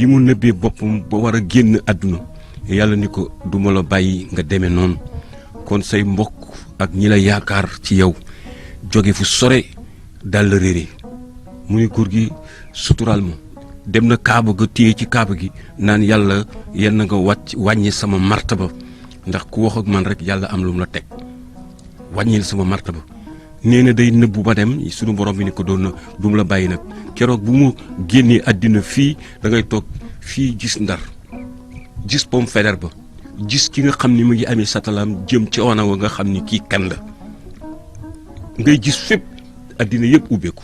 bi mu nëbbee boppam ba war a génn àdduna yàlla ni ko duma la bàyyi nga demee noonu kon say mbokk ak ñi la yaakaar ci yow jóge fu sore dal la réere mu ni góor gi suturaal ma dem na kaaba ga téye ci kaaba gi naan yàlla yal na nga wàññi sama martaba ndax ku wax ak man rek yàlla am lu mu la teg wàññil sama martaba nee na day nëbbu ba dem sunu borom bi ni ko doon na du mu la bàyyi nag keroog bu mu génnee àddina fii da ngay toog fii gis Ndar gis pomme fédère ba gis ki nga xam ni mu ngi amee satalaam jëm ci wana wa nga xam ni kii kan la ngay gis fépp àddina yëpp ubbeeku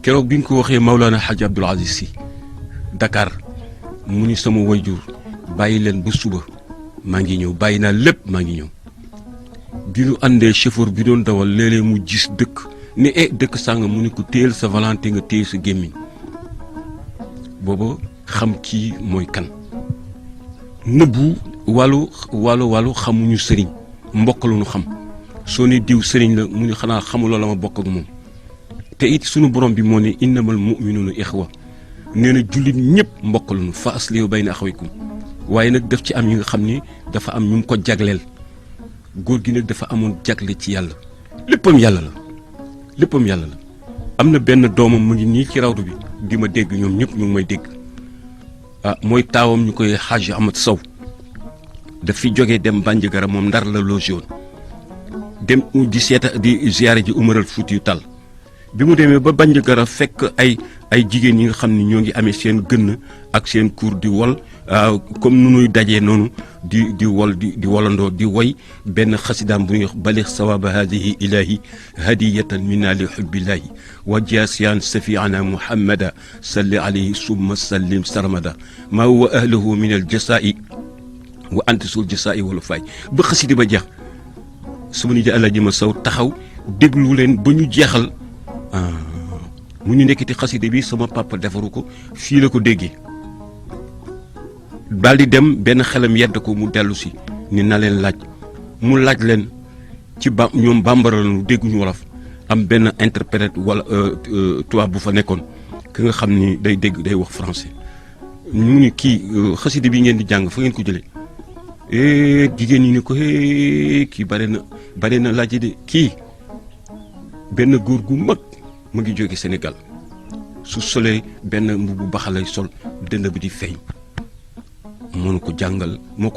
keroog bi nga ko waxee Maulana Hadj Abdoul Aziz Sy Dakar mu ni sama wayjur bàyyi leen ba suba maa ngi ñëw bàyyi naa lépp maa ngi ñëw bi ñu àndee chauffeur bi doon dawal léeg-léeg mu gis dëkk ne dëkk sàng mu ni ko téyel sa volante nga téye sa gémmiñ booba xam kii mooy kan nëbbu wàllu xamuñu sëriñ mbokk lu ñu xam soo ne diw sëriñ la mu ni xanaa xamuloo la ma bokk ak moom te it sunu borom bi moo ne innamal mu'minuuna ixwa nee na jullit ñëpp mbokk lu ñu fa aslihu bayna axawaykum waaye nag daf ci am yi nga xam ni dafa am ñu mu ko jagleel góor gi nag dafa amoon jagle ci yàlla léppam yàlla la am na benn doomam mu ngi nii ci rawdu bi di ma dégg ñoom ñëpp ñu ngi may dégg mooy taawam ñu koy Hadj Ahmad Sow daf fi jógee dem Bandiagara moom Ndar la logé woon dem di ziyaare ji Umaral Fuutiyu Tall bi mu demee ba Bandiagara fekk ay jigéen yi nga xam ne ñoo ngi amee seen gënn ak seen kuur di wol comme nu nuy dajee noonu di wolandoo di woy benn xasidaam bu ñuy wax balix sawaba hadihi ilahi hadiyatan minna li hubbillahi wa jaasiyan safiana muhammada salli alayhi summa sallim sarmada maa huwa ahlahu min al jasaa'i wa antisul jasaa'i wala faay ba xasida ba jeex sama nijaay Alaaji ma saw taxaw déglu leen ba ñu jeexal mu ñu nekkati xasida bi sama papa defaru ko fii la ko déggee daal di dem benn xelam yedd ko mu dellu si ni na leen laaj mu laaj leen ci ñoom bambara lañu dégguñu wolof am benn interprète wala tubaab bu fa nekkoon ki nga xam ni day dégg day wax français mu ni kii xasida bi ngeen di jàng fa ngeen ko jëlee jigéen ñi ni ko kii bare na laaj de kii benn góor gu mag mu ngi jóge Sénégal su solee benn mbubu baxalay sol dënd bi di feeñ moo ko jàngal moo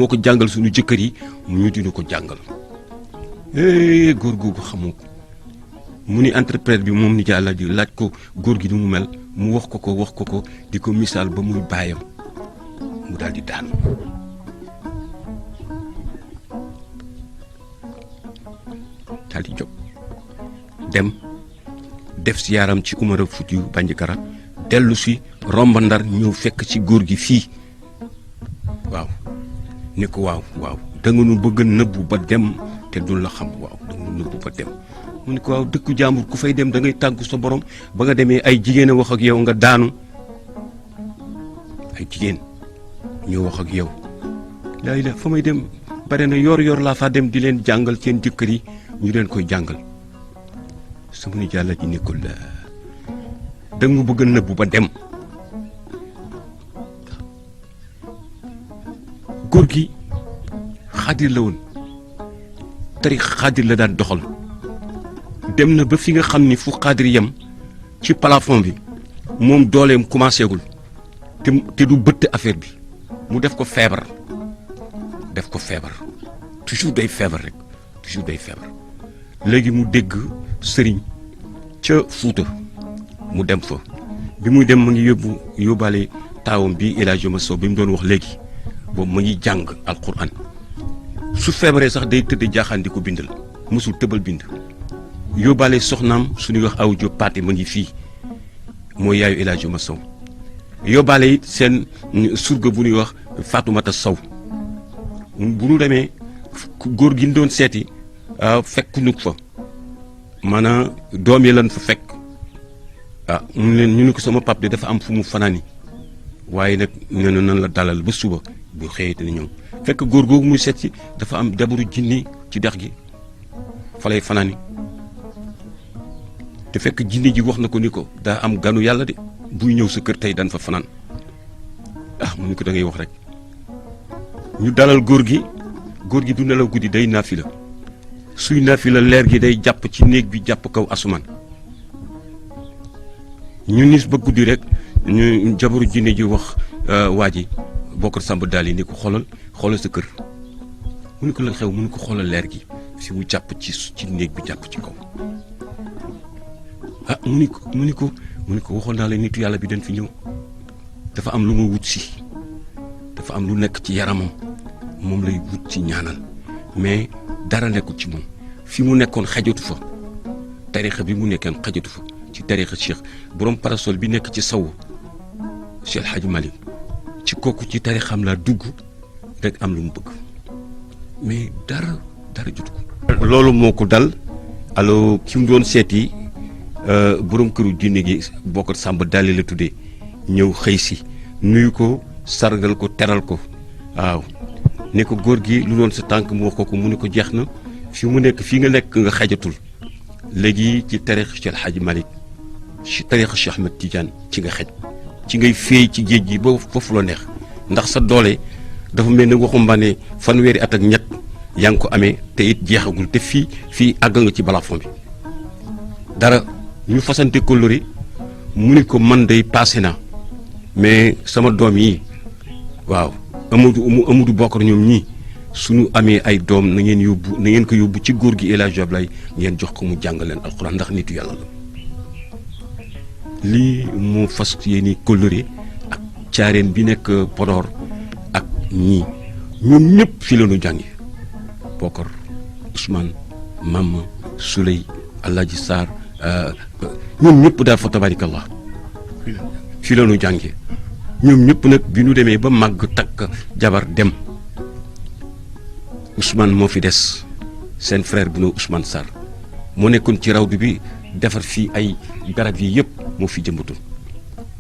ko jàngal suñu jëkkër yi ñu dina ko jàngal góor googu xamoo ko mu ni interprète bi moom ni jàlla ji laaj ko góor gi ni mu mel mu wax ko di ko misaal ba muy baayam mu daal di daanu daal di jóg dem def si yaaram ci Umar Fuutiyu Bandiagara dellu si romba Ndar ñëw fekk ci góor gi fii waaw ni ko waaw da nga nu bëgg nëbbu ba dem te du la xam waaw da nga nu nëbbu ba dem mu ni ko waaw dëkku jàmbur ku fay dem da ngay tàggu sa borom ba nga demee ay jigéen a wax ak yow nga daanu ay jigéen ñoo wax ak yow laay la fa may dem bare na yor laa fa dem di leen jàngal seen jëkkër yi ñu leen koy jàngal sama ni jàlla ji nekkul la da nga bëgg nëbbu ba dem góor gi xaadir la woon tarix xaadir la daan doxal dem na ba fi nga xam ni fu xaadir yem ci plafond bi moom dooleem commencé gul te du bëtt affaire bi mu def ko feebar toujours day feebar léegi mu dégg sëriñ ca Fuuta mu dem fa bi muy dem mu ngi yóbbaale taawam bi El Hadj Sow bi mu doon wax léegi boobu mu ngi jàng alquran su feebaree sax day tëdd jaaxaan di ko bindal mosul tëbal bind yóbbaale soxnaam suñuy wax aw Jóob Paate mu ngi fii mooy yaayu El Hadj Sow yóbbaale it seen surga bu ñuy wax Fatoumata Sow bu ñu demee góor gi ñu doon seeti fekk ñu fa maanaam doom yi lan fa fekk mu leen ñu ne ko sama pap de dafa am fu mu fanaani waaye nag nee na nan la dalal ba suba bu xëyee dina ñëw fekk góor googu muy seet si dafa am jabaru jinni ci dex gi fa lay fanaani te fekk jinni ji wax na ko ni ko daa am ganu yàlla de buy ñëw sa kër tey dan fa fanaan mu ni ko da ngay wax rek. ñu dalal góor gi du nelaw guddi day naafila suy naafila leer gi day jàpp ci néeg bi jàpp kaw asumaan ñu nis ba guddi rek ñu jabaru jinne ji wax waa ji Bocar Samba daal yi ni ko xoolal sa kër mu ni ko la xew mu ni ko xoolal leer gi fi mu jàpp ci néeg bi jàpp ci kaw mu ni ko waxoon naa la nitu yàlla bi dañ fi ñëw dafa am lu ma wut si dafa am lu nekk ci yaramam moom lay wut ci ñaanal mais dara nekkul ci moom fi mu nekkoon xajatu fa tarixa bi mu nekkoon xajatu fa ci tarixa Cheikh borom parasol bi nekk ci sawu Cheikh El Hadj Malick ci kooku ci tarixam laa dugg rek am lu mu bëgg mais dara jotu ko. loolu moo ko dal alors ki mu doon seeti borom këru jinne gi Bocar Samba Dali la tuddee ñëw xëy si nuyu ko sargal ko teral ko waaw ne ko góor gi lu doon sa tànk mu wax ko mu ne ko jeex na fi mu nekk fii nga nekk nga xajatul léegi ci tarix Cheikh El Hadj Malick ci tarix Cheikh Ahmed Tidiane ci nga xaj ci ngay féey ci géej gi ba foofu la neex ndax sa doole dafa mel ni waxumbaane fanweeri at ak ñett yaa ngi ko amee te it jeexagul te fii àgg nga ci balafon bi dara ñu fasante kóllëre mu ni ko man day passé na mais sama doom yi waaw Amadou Bocar ñoom ñii suñu amee ay doom na ngeen ko yóbbu ci góor gi El Hadj Abdoulaye ngeen jox ko mu jàngal leen alxuraan ndax nitu yàlla la lii moo fas yéeni kóllëre ak caareen bi nekk Podor ak ñii ñoom ñëpp fii la ñu jàngi Bocar Ousmane Mama Souley Alaaji Sarr ñoom ñëpp daal fa tabarikallah fii la ñu jàngee ñoom ñëpp nag bi ñu demee ba màgg takk jabar dem Ousmane moo fi des seen frère bu noo Ousmane Sarr moo nekkoon ci rawdu bi defar fii ay garab yi yëpp moo fi jëmbatul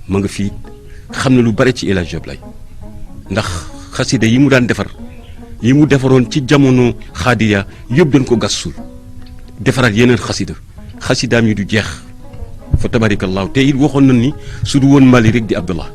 ma nga fii xam na lu bare ci El Hadj Abdoulaye ndax xasida yi mu daan defar yi mu defaroon ci jamono xaadiya yëpp dañ ko gas suul defaraat yeneen xasidaam yi du jeex fa tabarakallahu te it waxoon na ni su du woon Mali rek di Abdallah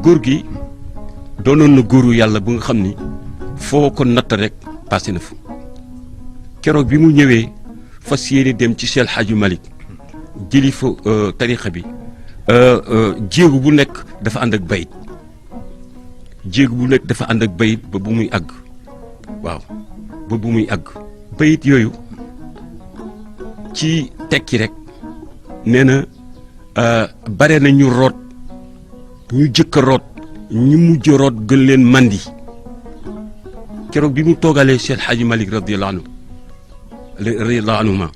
góor gi doonoon na góoru yàlla bu nga xam ni foo ko natt rek passé na fa keroog bi mu ñëwee fas yéene dem ci Cheikh El Hadj Malick jëli fa tarixa bi jéegu bu nekk dafa ànd ak bayit ba bu muy àgg waaw ba bu muy àgg bayit yooyu ci tekki rek nee na bare na ñu root ñu jëkk a root ñu mujj root gën leen mandi keroog bi mu toogalee Cheikh El Hadj Malick radiyallahu anhuma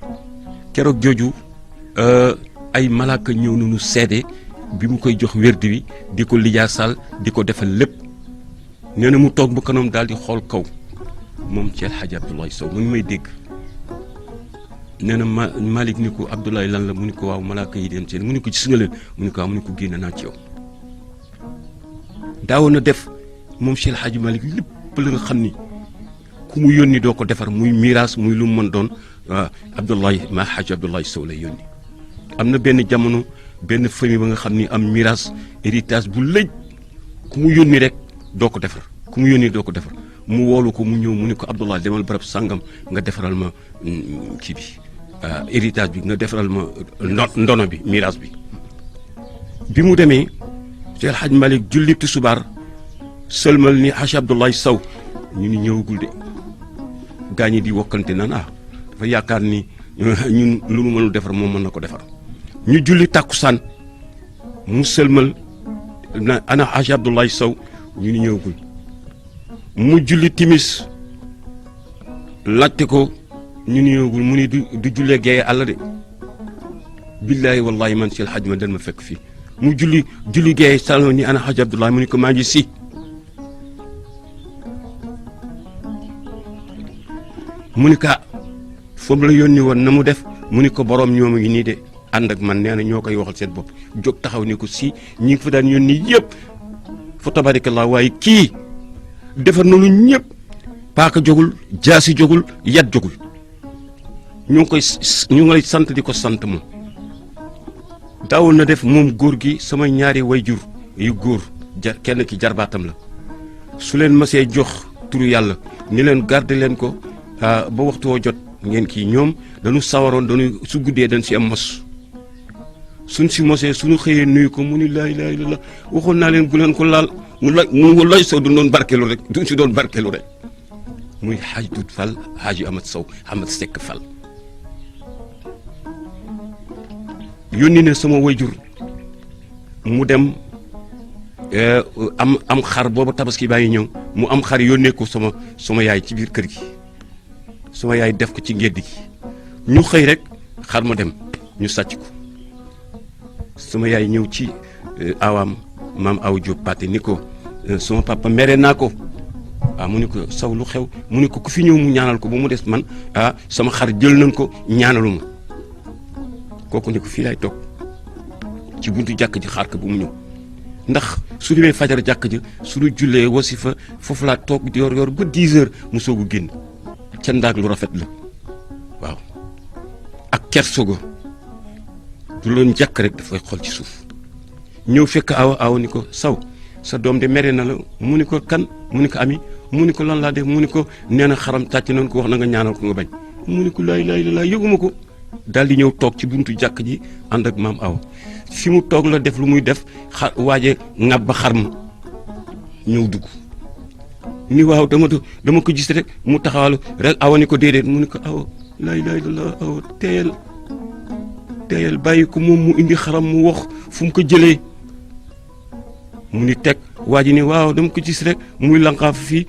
keroog jooju ay malaaka ñëw nañu seede bi mu koy jox wérdi wi di ko lijaasal di ko defal lépp nee na mu toog ba kanam daal di xool kaw moom Cheikh El Hadj Abdoulaye Sow mu ngi may dégg nee na Malick ni ko Abdoulaye lan la mu ni ko waaw malaaka yi dem seen mu ni ko gis nga leen mu ni ko waaw mu ni ko génn naa ci yow daawoon na def moom Cheikh El Hadj Malick lépp la nga xam ni ku mu yónni doo ko defar muy miraas muy lu mu mën doon Abdoulaye ma Hadj Abdoulaye Sow lay yónni am na benn jamono benn famille ba nga xam ni am miraas héritage bu lëj ku mu yónni rek doo ko defar ku mu yónni doo ko defar mu woolu ko mu ñëw mu ne ko Abdoulaye demal barab sàngam nga defaral ma kii bi héritage bi nga defaral ma ndono bi miraas bi mu demee Cheikh El Hadj Malick julli tisbaar sëlmal ni Hadj Abdoulaye Sow ñu ni ñëwagul de gaa ñi di wokkante naan dafa yaakaar ni ñun lu mu mënul defar moom mën na ko defar ñu julli tàkkusaan mu sëlmal na ana Hadj Abdoulaye Sow ñu ni ñëwagul mu julli timis laajte ko ñu nuyoogul mu ni du jullee geeye àll de billaahi wallaahi man si alxaj ma dan ma fekk fii mu julli geeye salon ni ana xaj Abdoulaye mu ni ko maa ngi si mu ni ko foofu la yónni woon na mu def mu ni ko borom ñoom a ngi nii de ànd ak man nee na ñoo koy waxal seen bopp jóg taxaw ni ko si ñi ngi fa daan yónni yëpp fa tabarakallah waaye kii defar na lu ñëpp paaka jógul jaasi jógul yat jógul ñu ngi lay sant di ko sant moom daawul na def moom góor gi sama ñaari wayjur yu góor kenn ki jarbaatam la su leen masee jox turu yàlla ni leen garde leen ko ba waxtu woo jot ngeen kii ñoom dañu sawaroon dañu su guddee dañ si am mos suñ si mosee suñu xëyee nuyu ko mu ni laa ilaaha illallaah waxoon naa leen bu leen ko laal mu lay sow du doon barkeelu rek du si doon barkeelu rek muy xaaj dut Fall xaaji Amat Sow Amat Seck Fall yónni ne sama wayjur mu dem am xar booba tabaski baa ngi ñëw mu am xar yónnee ko sama yaay ci biir kër gi sama yaay def ko ci ngédd gi ñu xëy rek xar ma dem ñu sàcc ko sama yaay ñëw ci awaam maam aw Jóob Paate ni ko sama papa mere naa ko mu ni ko saw lu xew mu ni ko ku fi ñëw mu ñaanal ko ba mu des man sama xar jël nañ ko ñaanaluma kooku ni ko fii laay toog ci buntu jàkk ji xaar ko bu mu ñëw ndax su demee fajar jàkk ji suñu jullee wasifa foofu laa toog di yor ba 10 heures mu soog a génn ca ndaag lu rafet la waaw ak kersogo du loon jàkk rek dafay xool ci suuf ñëw fekk awa ni ko saw sa doom de mere na la mu ni ko kan mu ni ko ami mu ni ko lan laa def mu ni ko nee na xaram tàcc nañ ko wax na nga ñaanal ko nga bañ mu ni ko laay yëguma ko daal di ñëw toog ci buntu jàkk ji ànd ak maam awa fi mu toog la def lu muy def waaje ŋab ba xar ma ñëw dugg ni waaw dama ko gis rek mu taxawalu rek awa ni ko déedéet mu ni ko awa laay la awa teeyal bàyyi ko moom mu indi xaram mu wax fu mu ko jëlee mu ni teg waa ji ni waaw dama ko gis rek muy lanqaaf fii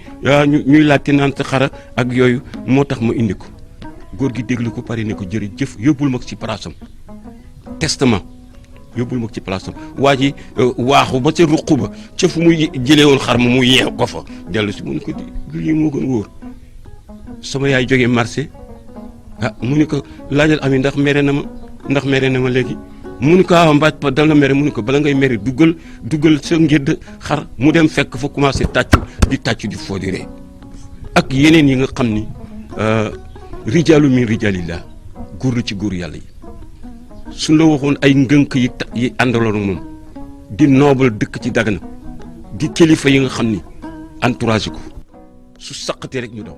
ñuy laajte naan te xara ak yooyu moo tax ma indi ko góor gi déglu ko pare ne ko jërëjëf yóbbul ma ko ci palaasam testament yóbbul ma ko ci palaasam waa ji waaxu ba ca ruq ba ca fu muy jëlee woon xar ma mu yeew ko fa dellu si mu ne ko lii moo gën wóor sama yaay jógee marché mu ne ko laajal ami ndax mere na ma léegi mu ne ko mbaaj pa dal la mere mu ne ko bala ngay mere duggal sa ngédd xar mu dem fekk fa commencé tàccu di foo di ree ak yeneen yi nga xam ni rijaalu min rijaalillah góor la ci góor yàlla yi suñ la waxoon ay ngënk yi àndaloon moom di noobal dëkk ci Dagana di kilifa yi nga xam ni entourage ko su saqatee rek ñu daw